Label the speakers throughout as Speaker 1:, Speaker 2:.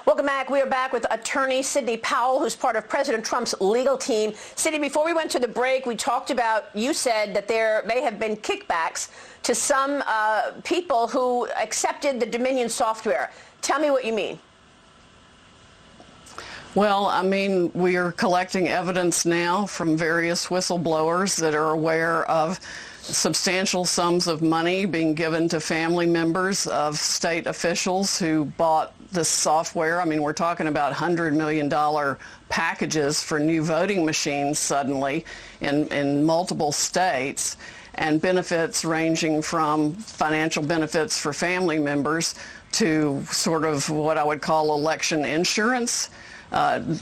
Speaker 1: Welcome back. We are back with attorney Sidney Powell, who's part of President Trump's legal team. Sidney, before we went to the break, we talked about, you said that there may have been kickbacks to some people who accepted the Dominion software. Tell me what you mean.
Speaker 2: Well, I mean, we are collecting evidence now from various whistleblowers that are aware of substantial sums of money being given to family members of state officials who bought this software. I mean, we're talking about $100 million packages for new voting machines suddenly in multiple states, and benefits ranging from financial benefits for family members to sort of what I would call election insurance.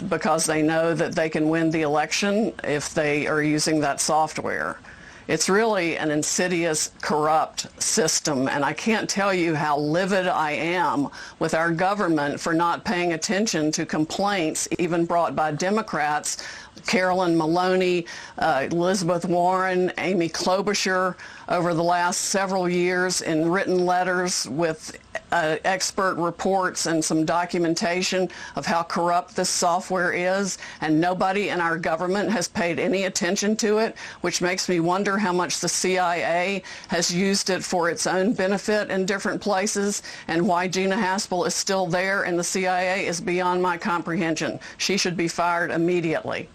Speaker 2: Because they know that they can win the election if they are using that software. It's really an insidious, corrupt system, and I can't tell you how livid I am with our government for not paying attention to complaints even brought by Democrats, Carolyn Maloney, Elizabeth Warren, Amy Klobuchar, over the last several years in written letters with expert reports and some documentation of how corrupt this software is, and nobody in our government has paid any attention to it, which makes me wonder how much the CIA has used it for its own benefit in different places, and why Gina Haspel is still there in the CIA is beyond my comprehension. She should be fired immediately.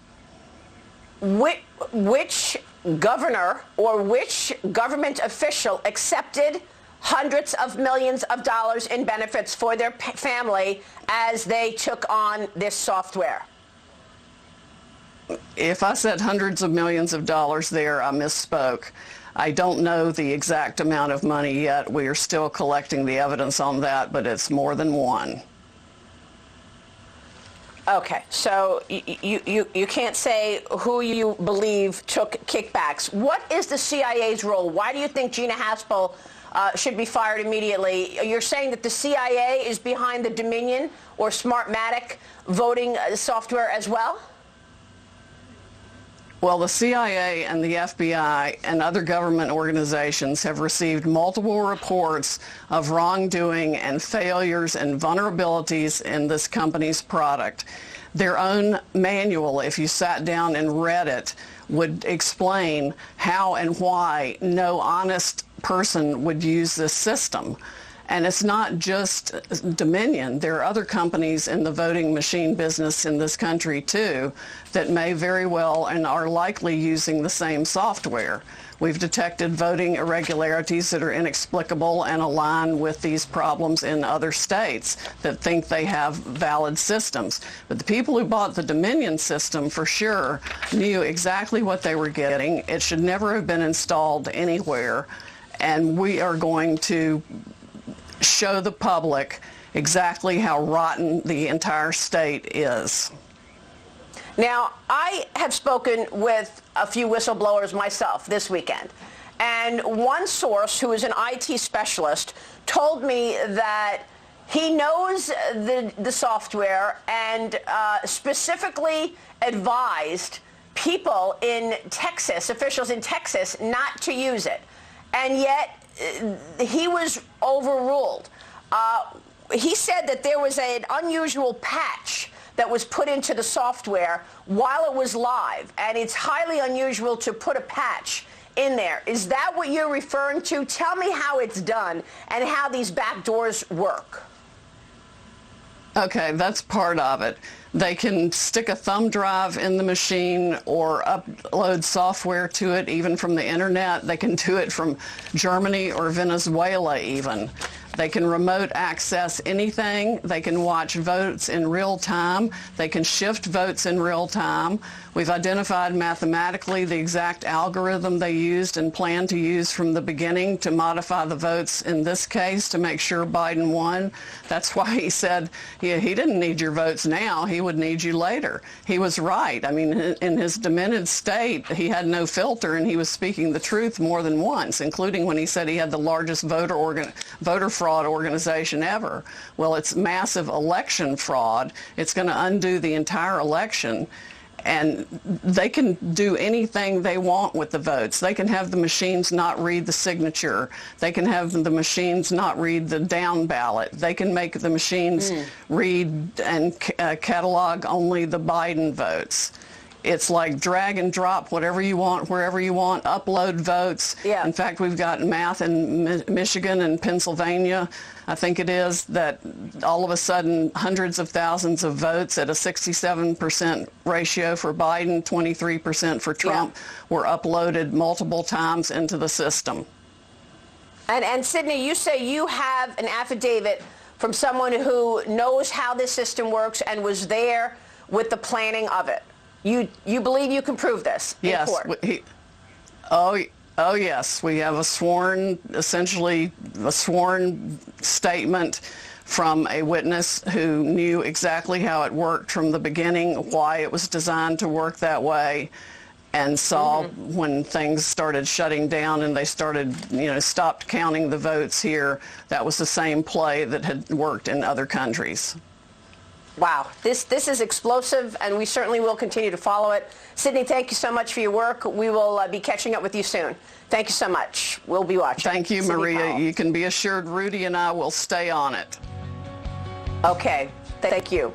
Speaker 1: Which governor or which government official accepted hundreds of millions of dollars in benefits for their family as they took on this software?
Speaker 2: If I said hundreds of millions of dollars there, I misspoke. I don't know the exact amount of money yet. We are still collecting the evidence on that, but it's more than one.
Speaker 1: Okay, so you can't say who you believe took kickbacks. What is the CIA's role? Why do you think Gina Haspel should be fired immediately? You're saying that the CIA is behind the Dominion or Smartmatic voting software as well?
Speaker 2: Well, the CIA and the FBI and other government organizations have received multiple reports of wrongdoing and failures and vulnerabilities in this company's product. Their own manual, if you sat down and read it, would explain how and why no honest person would use this system. And it's not just Dominion. There are other companies in the voting machine business in this country, too, that may very well and are likely using the same software. We've detected voting irregularities that are inexplicable and align with these problems in other states that think they have valid systems. But the people who bought the Dominion system, for sure, knew exactly what they were getting. It should never have been installed anywhere. And we are going to show the public exactly how rotten the entire state is.
Speaker 1: Now, I have spoken with a few whistleblowers myself this weekend, and one source who is an IT specialist told me that he knows the software and specifically advised people in Texas, officials in Texas, not to use it. And yet, he was overruled. He said that there was an unusual patch that was put into the software while it was live, and it's highly unusual to put a patch in there. Is that what you're referring to? Tell me how it's done and how these back doors work.
Speaker 2: Okay, that's part of it. They can stick a thumb drive in the machine or upload software to it, even from the internet. They can do it from Germany or Venezuela even. They can remote access anything. They can watch votes in real time. They can shift votes in real time. We've identified mathematically the exact algorithm they used and plan to use from the beginning to modify the votes in this case to make sure Biden won. That's why he said he didn't need your votes now. He would need you later. He was right. I mean, in his demented state, he had no filter, and he was speaking the truth more than once, including when he said he had the largest voter fraud organization ever. Well, it's massive election fraud. It's going to undo the entire election. And they can do anything they want with the votes. They can have the machines not read the signature. They can have the machines not read the down ballot. They can make the machines read and catalog only the Biden votes. It's like drag and drop whatever you want, wherever you want, upload votes.
Speaker 1: Yeah.
Speaker 2: In fact, we've got math in Michigan and Pennsylvania, I think it is, that all of a sudden hundreds of thousands of votes at a 67% ratio for Biden, 23% for Trump, were uploaded multiple times into the system.
Speaker 1: And Sidney, you say you have an affidavit from someone who knows how this system works and was there with the planning of it. You believe you can prove this in court?
Speaker 2: Oh, yes. We have essentially a sworn statement from a witness who knew exactly how it worked from the beginning, why it was designed to work that way, and saw when things started shutting down and they started, stopped counting the votes here, that was the same play that had worked in other countries.
Speaker 1: Wow, this is explosive, and we certainly will continue to follow it. Sidney, thank you so much for your work. We will be catching up with you soon. Thank you so much. We'll be watching.
Speaker 2: Thank you,
Speaker 1: Sidney
Speaker 2: Maria.
Speaker 1: Powell.
Speaker 2: You can be assured Rudy and I will stay on it.
Speaker 1: Okay, thank you.